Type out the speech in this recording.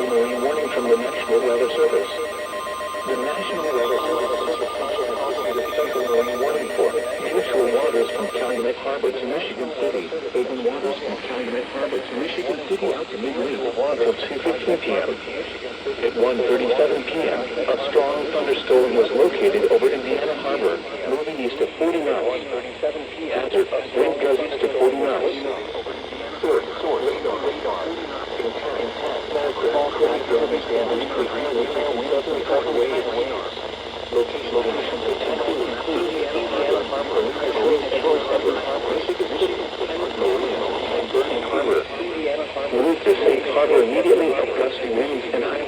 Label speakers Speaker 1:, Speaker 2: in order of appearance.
Speaker 1: Central Marine warning from the National Weather Service. The National Weather Service is responsible for the Central Marine warning for neutral waters from Calumet Harbor to Michigan City, open waters from Calumet Harbor to Michigan City out to midweek until 2:15 p.m. At 1:37 p.m., a strong thunderstorm was located over Indiana Harbor, moving east to 40 miles. After, wind goes east to 40 miles. Source, radar. Small craft damage Location for Tennessee, Indiana Harbor, Michigan City, and Burning Harbor. Move to safe harbor immediately. Gusty winds and high